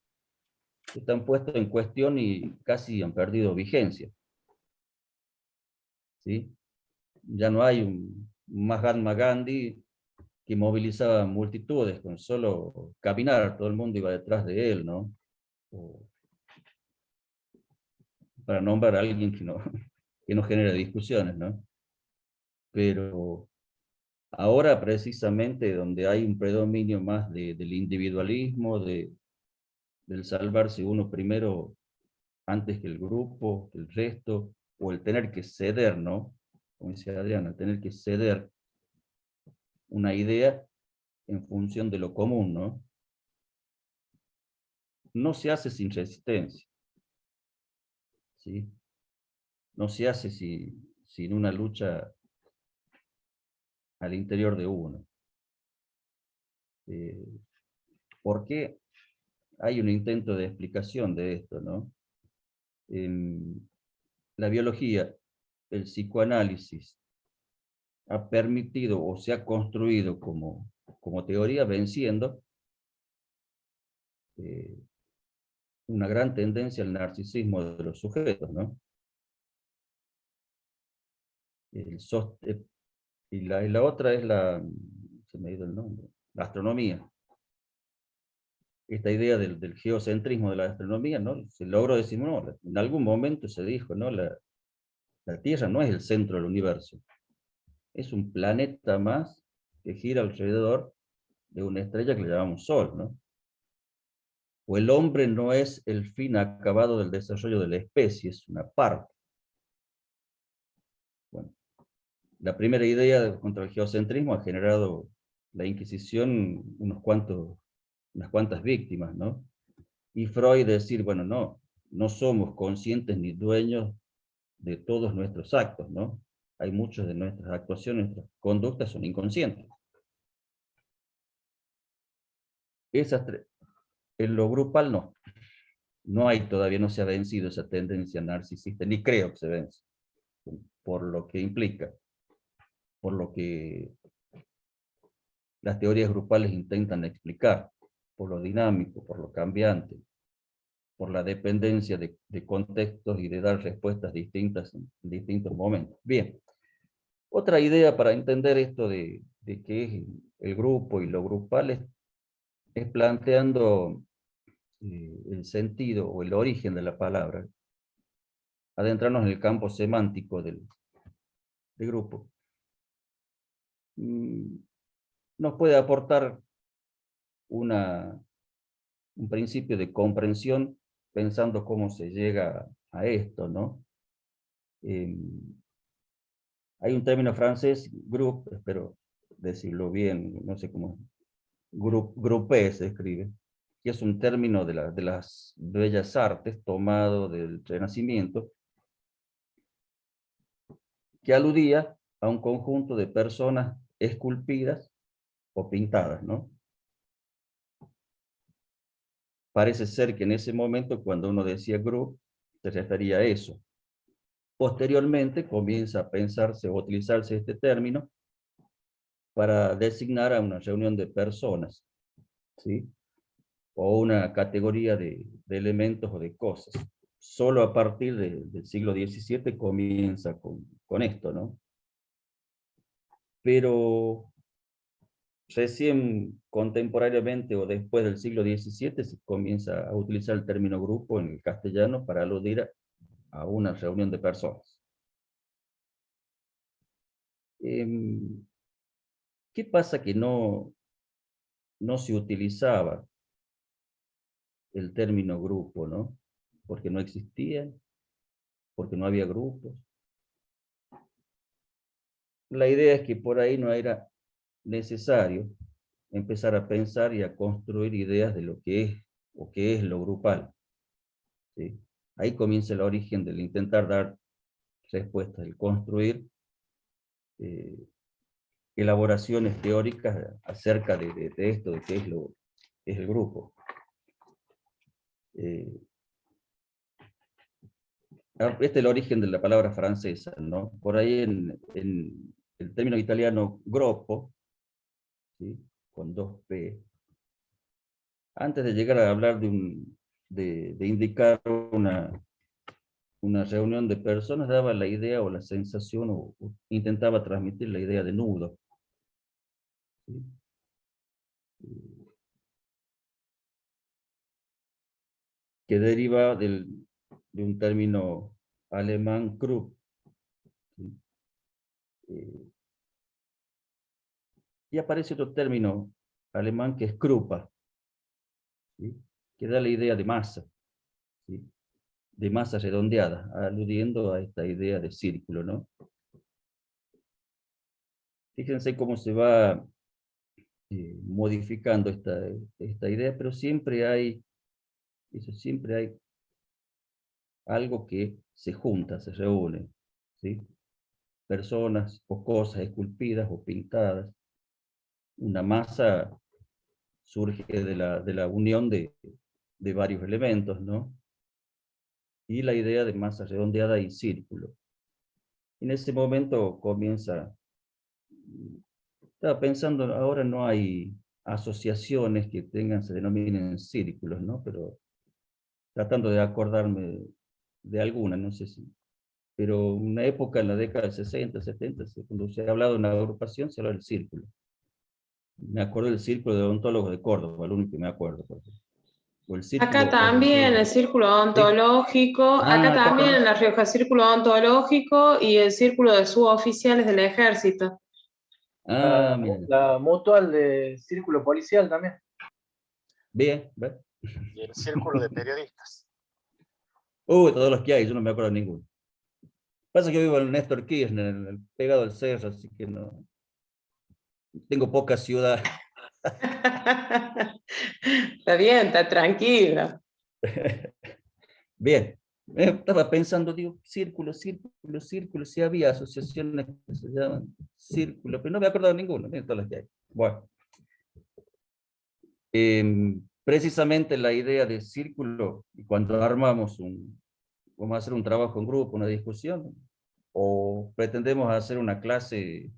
Están puestos en cuestión y casi han perdido vigencia, ¿sí? Ya no hay un Mahatma Gandhi que movilizaba multitudes con solo caminar, todo el mundo iba detrás de él, ¿no? O, para nombrar a alguien que no genera discusiones, ¿no? Pero ahora precisamente donde hay un predominio más del individualismo, del salvarse uno primero antes que el grupo, que el resto, o el tener que ceder, ¿no? Como dice Adriana, tener que ceder una idea en función de lo común, ¿no? No se hace sin resistencia, ¿sí? No se hace sin una lucha al interior de uno. Eh, ¿Por qué hay un intento de explicación de esto, ¿no? En la biología, el psicoanálisis ha permitido o se ha construido como teoría venciendo eh, una gran tendencia al narcisismo de los sujetos, ¿no? Y la otra es se me ha ido el nombre, la astronomía. Esta idea del geocentrismo de la astronomía, ¿no? Se logró decir, no, en algún momento se dijo, ¿no? La Tierra no es el centro del universo, es un planeta más que gira alrededor de una estrella que le llamamos Sol, ¿no? O el hombre no es el fin acabado del desarrollo de la especie, es una parte. Bueno, la primera idea contra el geocentrismo ha generado la Inquisición unas cuantas víctimas, ¿no? Y Freud decir, bueno, no, no somos conscientes ni dueños de todos nuestros actos, ¿no? Hay muchas de nuestras actuaciones, nuestras conductas son inconscientes. Esas tres, en lo grupal no. No hay todavía, no se ha vencido esa tendencia narcisista, ni creo que se vence, por lo que implica, por lo que las teorías grupales intentan explicar, por lo dinámico, por lo cambiante, por la dependencia de contextos y de dar respuestas distintas en distintos momentos. Bien, otra idea para entender esto de qué es el grupo y lo grupal es planteando el sentido o el origen de la palabra, adentrarnos en el campo semántico del grupo. Nos puede aportar un principio de comprensión pensando cómo se llega a esto, ¿no? Hay un término francés, group, espero decirlo bien, no sé cómo, groupé se escribe, que es un término de las bellas artes tomado del Renacimiento, que aludía a un conjunto de personas esculpidas o pintadas, ¿no? Parece ser que en ese momento, cuando uno decía group, se refería a eso. Posteriormente comienza a pensarse o utilizarse este término para designar a una reunión de personas, ¿sí? O una categoría de elementos o de cosas. Solo a partir del siglo XVII comienza con esto, ¿no? Pero recién contemporáneamente o después del siglo XVII se comienza a utilizar el término grupo en el castellano para aludir a una reunión de personas. ¿Qué pasa que no se utilizaba el término grupo, ¿no? Porque no existían, porque no había grupos. La idea es que por ahí no era necesario empezar a pensar y a construir ideas de lo que es o qué es lo grupal, ¿sí? Ahí comienza el origen del intentar dar respuestas, el construir elaboraciones teóricas acerca de esto, de qué es el grupo. Este es el origen de la palabra francesa, ¿no? Por ahí en el término italiano gruppo, ¿sí? Con 2P, antes de llegar a hablar de indicar una reunión de personas, daba la idea o la sensación, o intentaba transmitir la idea de nudo, ¿sí? Que deriva de un término alemán, Krupp, ¿sí? Y aparece otro término alemán que es Krupa, ¿sí? Que da la idea de masa, ¿sí? De masa redondeada, aludiendo a esta idea de círculo, ¿no? Fíjense cómo se va modificando esta idea, pero siempre hay algo que se junta, se reúne, ¿sí? Personas o cosas esculpidas o pintadas. Una masa surge de la unión de varios elementos, ¿no? Y la idea de masa redondeada y círculo. En ese momento estaba pensando, ahora no hay asociaciones que se denominen círculos, ¿no? Pero tratando de acordarme de alguna, no sé si. Pero una época en la década de 60, 70, cuando se ha hablado de una agrupación, se habla del círculo. Me acuerdo del Círculo de Odontólogos de Córdoba, el único que me acuerdo. O el Acá círculo también el círculo odontológico, ¿sí? acá Acá también en La Rioja, círculo odontológico y el círculo de suboficiales del ejército. Mira. La mutual de círculo policial también. Bien, ¿ves? Y el círculo de periodistas. Todos los que hay, yo no me acuerdo de ninguno. Pasa que yo vivo en Néstor Kirchner, pegado al cerro, así que no. Tengo poca ciudad. Está bien, está tranquilo. Bien, estaba pensando, digo, círculo, círculo, círculo, si había asociaciones que se llaman círculo, pero no me acuerdo de ninguno, miren todas las que hay. Bueno, precisamente la idea de círculo, y cuando armamos vamos a hacer un trabajo en grupo, una discusión, o pretendemos hacer una clase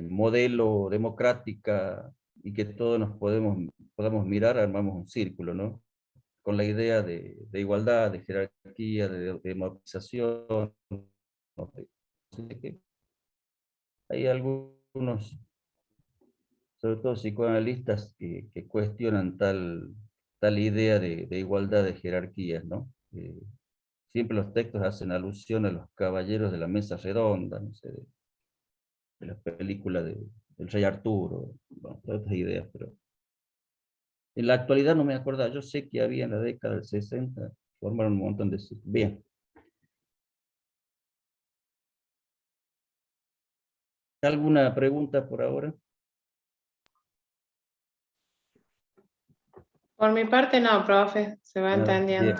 modelo democrática y que todos nos podamos mirar, armamos un círculo, ¿no? Con la idea de igualdad, de jerarquía, de democratización. ¿No? Hay algunos, sobre todo psicoanalistas, que cuestionan tal idea de igualdad de jerarquías, ¿no? Siempre los textos hacen alusión a los caballeros de la mesa redonda, no sé, de la película del Rey Arturo, bueno, todas estas ideas, pero en la actualidad no me acuerdo. Yo sé que había en la década del 60, formaron un montón de... Bien. ¿Alguna pregunta por ahora? Por mi parte no, profe, se va entendiendo.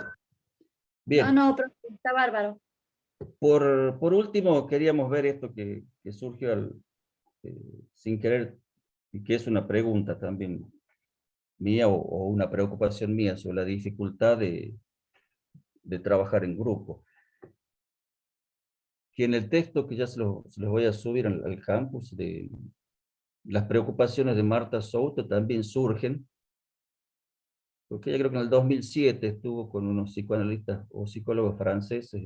Bien. Bien. No, profe, está bárbaro. Por último, queríamos ver esto que surgió sin querer, y que es una pregunta también mía o una preocupación mía sobre la dificultad de trabajar en grupo. Que en el texto que ya se los voy a subir al campus, las preocupaciones de Marta Souto también surgen, porque ella creo que en el 2007 estuvo con unos psicoanalistas o psicólogos franceses,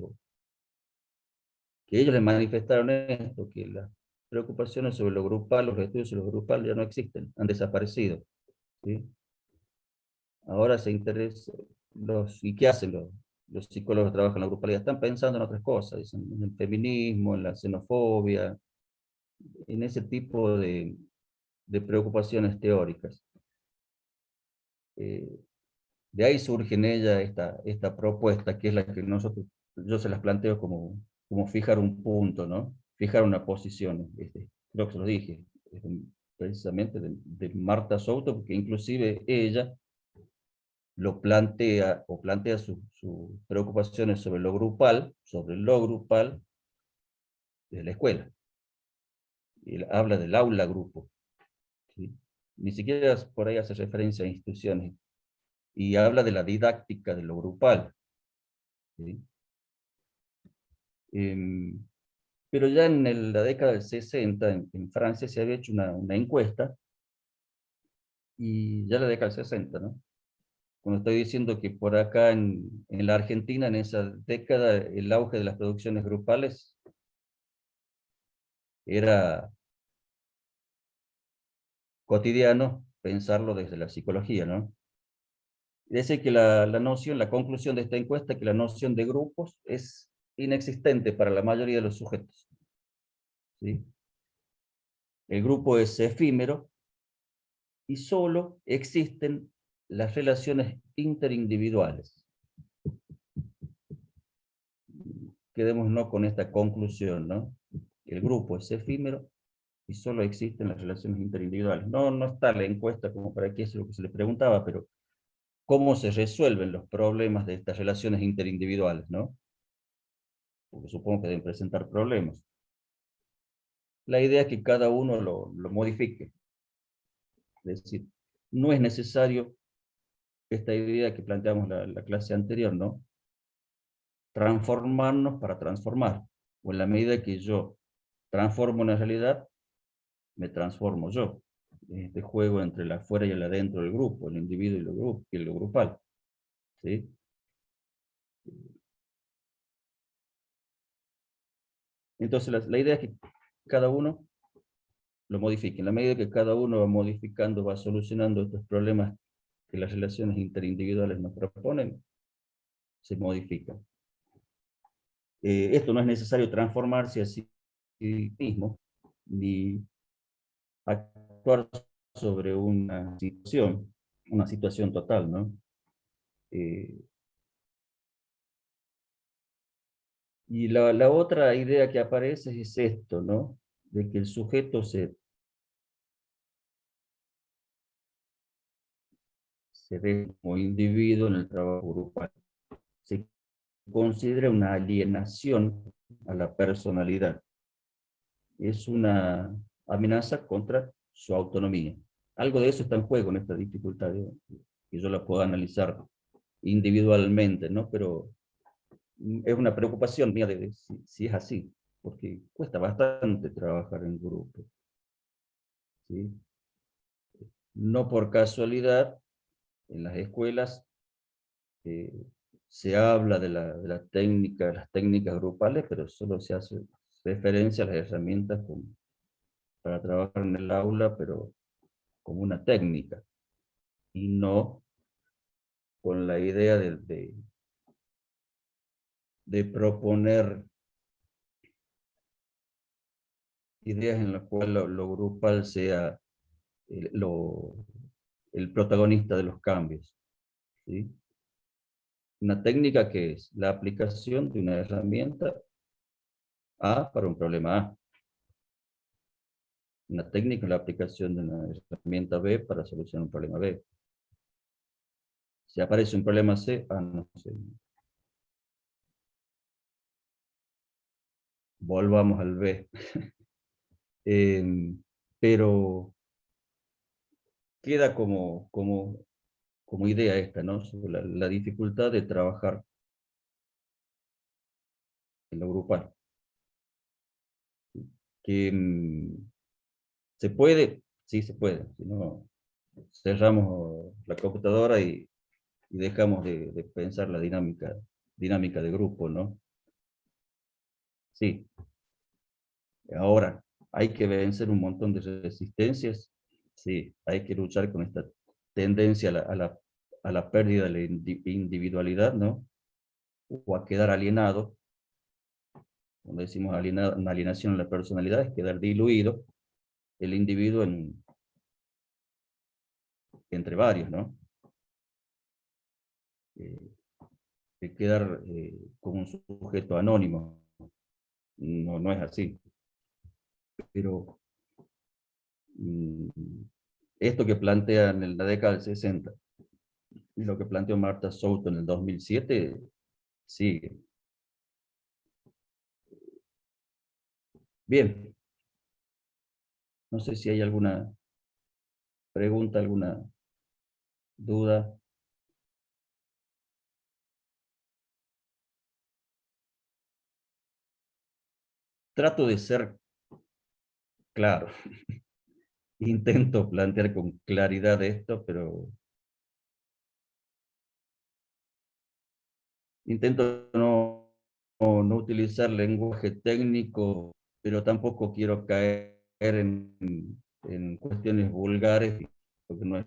que ellos le manifestaron esto, que las preocupaciones sobre lo grupal, los estudios sobre lo grupal ya no existen, han desaparecido. ¿Sí? Ahora se interesa, ¿y qué hacen los psicólogos que trabajan en la grupalidad? Están pensando en otras cosas, dicen, en el feminismo, en la xenofobia, en ese tipo de preocupaciones teóricas. De ahí surge en ella esta propuesta, que es la que yo se las planteo como fijar un punto, ¿no? Fijar una posición. Creo que se lo dije, precisamente de Marta Souto, porque inclusive ella lo plantea, o plantea sus preocupaciones sobre lo grupal de la escuela. Y habla del aula grupo. ¿Sí? Ni siquiera por ahí hace referencia a instituciones. Y habla de la didáctica de lo grupal. ¿Sí? Pero ya en la década del 60, en Francia, se había hecho una encuesta, y ya en la década del 60, ¿no? Cuando estoy diciendo que por acá en la Argentina, en esa década, el auge de las producciones grupales era cotidiano pensarlo desde la psicología, ¿no? Dice que la conclusión de esta encuesta, que la noción de grupos es inexistente para la mayoría de los sujetos. ¿Sí? El grupo es efímero y solo existen las relaciones interindividuales. Quedémonos con esta conclusión, ¿no? El grupo es efímero y solo existen las relaciones interindividuales. No está la encuesta como para que eso es lo que se le preguntaba, pero ¿cómo se resuelven los problemas de estas relaciones interindividuales, no? Porque supongo que deben presentar problemas. La idea es que cada uno lo modifique. Es decir, no es necesario esta idea que planteamos la clase anterior, ¿no? Transformarnos para transformar. O en la medida que yo transformo una realidad, me transformo yo. Este juego entre el afuera y el adentro del grupo, el individuo y lo grupal. ¿Sí? Entonces la idea es que cada uno lo modifique. En la medida que cada uno va modificando, va solucionando estos problemas que las relaciones interindividuales nos proponen, se modifican. Esto no es necesario transformarse a sí mismo, ni actuar sobre una situación total, ¿no? Y la otra idea que aparece es esto, ¿no? De que el sujeto se se ve como individuo en el trabajo grupal. Se considera una alienación a la personalidad. Es una amenaza contra su autonomía. Algo de eso está en juego en esta dificultad, que yo la puedo analizar individualmente, ¿no? Pero es una preocupación mía de si es así, porque cuesta bastante trabajar en grupo, ¿sí? No por casualidad, en las escuelas se habla de la técnica, de las técnicas grupales, pero solo se hace referencia a las herramientas para trabajar en el aula, pero como una técnica, y no con la idea de proponer ideas en las cuales lo grupal sea el protagonista de los cambios, ¿sí? Una técnica que es la aplicación de una herramienta A para un problema A. Una técnica es la aplicación de una herramienta B para solucionar un problema B. Si aparece un problema C, no sé. Volvamos al B. Pero queda como idea esta, ¿no? Sobre la dificultad de trabajar en lo grupal. Que se puede, sí se puede, si no cerramos la computadora y dejamos de pensar la dinámica de grupo, ¿no? Sí. Ahora, hay que vencer un montón de resistencias, sí, hay que luchar con esta tendencia a la pérdida de la individualidad, ¿no? O a quedar alienado. Cuando decimos una alienación a la personalidad, es quedar diluido el individuo entre varios, ¿no? De quedar como un sujeto anónimo. No es así. Pero esto que plantean en la década del 60 y lo que planteó Martha Souto en el 2007 sigue. Bien. No sé si hay alguna pregunta, alguna duda. Trato de ser claro. Intento plantear con claridad esto, pero intento no utilizar lenguaje técnico, pero tampoco quiero caer en cuestiones vulgares, porque no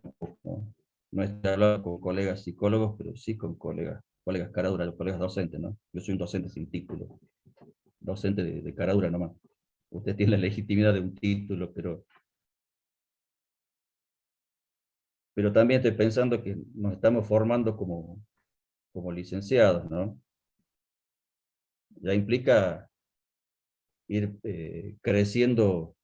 estoy hablando con colegas psicólogos, pero sí con colegas caraduras, colegas docentes, ¿no? Yo soy un docente sin título, docente de caradura nomás. Usted tiene la legitimidad de un título, pero también estoy pensando que nos estamos formando como licenciados, ¿no? Ya implica ir creciendo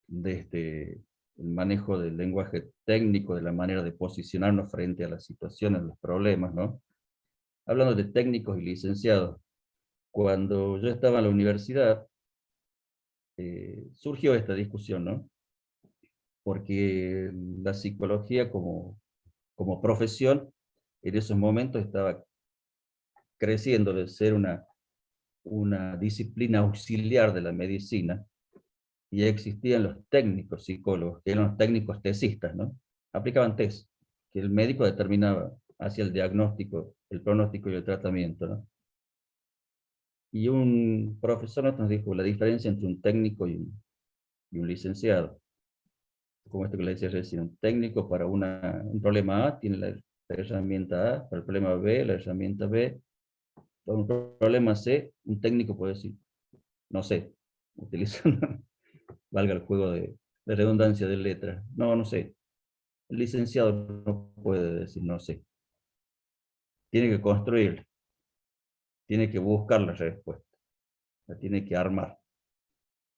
desde el manejo del lenguaje técnico, de la manera de posicionarnos frente a las situaciones, los problemas, ¿no? Hablando de técnicos y licenciados, cuando yo estaba en la universidad, surgió esta discusión, ¿no? Porque la psicología como profesión en esos momentos estaba creciendo de ser una disciplina auxiliar de la medicina, y ya existían los técnicos psicólogos, que eran los técnicos tesistas, ¿no? Aplicaban test, que el médico determinaba, hacía el diagnóstico, el pronóstico y el tratamiento, ¿no? Y un profesor nos dijo la diferencia entre un técnico y un licenciado. Como esto que le decía recién, un técnico para un problema A tiene la herramienta A, para el problema B, la herramienta B, para un problema C, un técnico puede decir, no sé, utilizando, valga el juego de redundancia de letras, no sé. El licenciado no puede decir no sé. Tiene que construir, tiene que buscar la respuesta, la tiene que armar.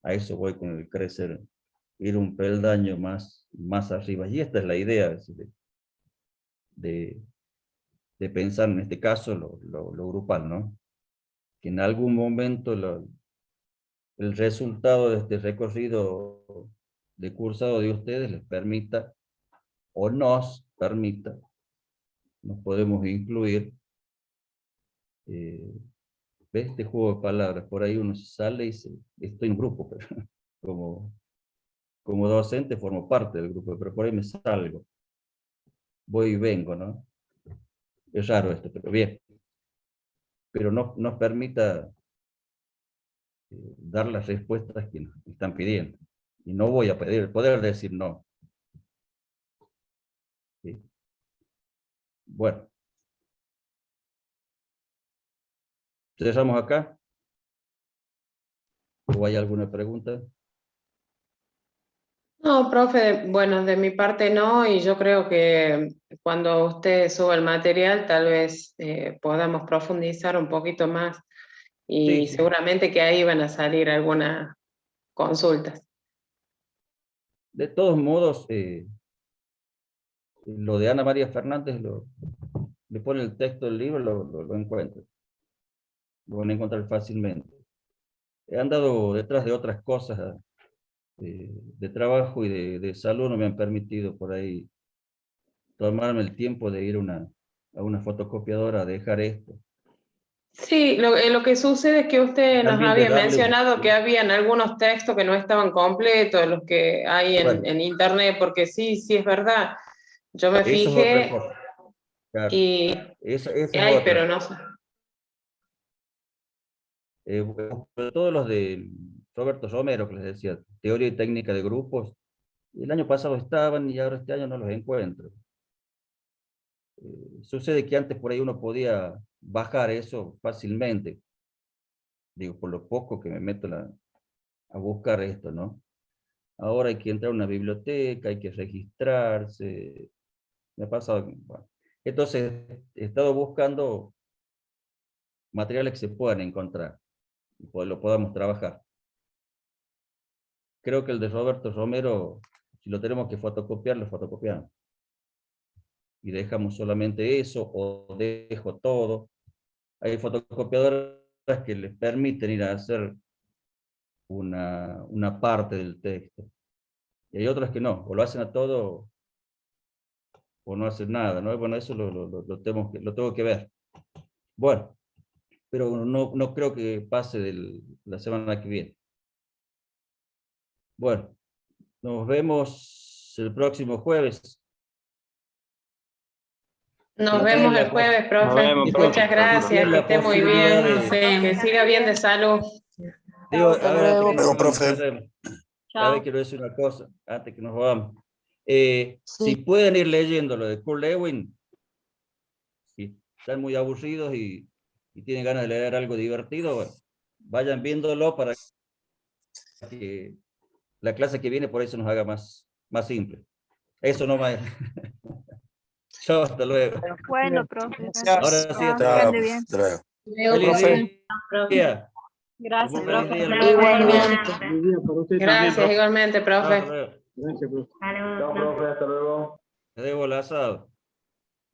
A eso voy con el crecer, ir un peldaño más arriba. Y esta es la idea, de pensar en este caso lo grupal, ¿no? Que en algún momento el resultado de este recorrido de cursado de ustedes les permita, o nos permita, nos podemos incluir, ¿ves? Este juego de palabras, por ahí uno sale y dice, estoy en grupo, pero como docente formo parte del grupo, pero por ahí me salgo, voy y vengo, ¿no? Es raro esto, pero bien. Pero no nos permita dar las respuestas que nos están pidiendo. Y no voy a poder decir no. ¿Sí? Bueno. ¿Cerramos acá? ¿O hay alguna pregunta? No, profe, bueno, de mi parte no, y yo creo que cuando usted suba el material tal vez podamos profundizar un poquito más y Sí. seguramente que ahí van a salir algunas consultas. De todos modos, lo de Ana María Fernández, le pone el texto del libro, lo encuentro. Lo van a encontrar fácilmente. He andado detrás de otras cosas de trabajo y de salud, no me han permitido por ahí tomarme el tiempo de ir a una fotocopiadora a dejar esto. Sí, lo que sucede es que usted nos También de había darle mencionado que habían algunos textos que no estaban completos, los que hay Bueno. en internet, porque sí, es verdad. Yo me Eso es otra fijé cosa. Claro. y Esa es hay, otra. pero no sé. Todos los de Roberto Romero, que les decía, teoría y técnica de grupos, el año pasado estaban y ahora este año no los encuentro. Sucede que antes por ahí uno podía bajar eso fácilmente. Digo, por lo poco que me meto a buscar esto, ¿no? Ahora hay que entrar a una biblioteca, hay que registrarse. Me ha pasado. Bueno. Entonces, he estado buscando materiales que se puedan encontrar y lo podamos trabajar. Creo que el de Roberto Romero, si lo tenemos que fotocopiar, lo fotocopiamos. Y dejamos solamente eso o dejo todo. Hay fotocopiadoras que les permiten ir a hacer una parte del texto. Y hay otras que no, o lo hacen a todo o no hacen nada, ¿no? Bueno, eso lo tengo que ver. Bueno, pero no creo que pase la semana que viene. Bueno, nos vemos el próximo jueves. Nos vemos el jueves, profe. Nos vemos, profe. Muchas gracias, que esté muy bien. Sí, que siga bien de salud. Digo, Hasta ahora luego. profe. A ver, quiero decir una cosa, antes que nos vamos. Si pueden ir leyendo lo de Kurt Lewin, si están muy aburridos y tienen ganas de leer algo divertido, bueno, vayan viéndolo para que la clase que viene por eso nos haga más simple. Eso no más. Chao, hasta luego. Bueno, profe. Ahora sí, hasta Chao, luego. que ande bien. Feliz día. Gracias, Feliz profe. día. Igualmente. Gracias, igualmente, profe. Hasta luego. Gracias, profe. Chao, profe. Hasta luego. Te debo el asado.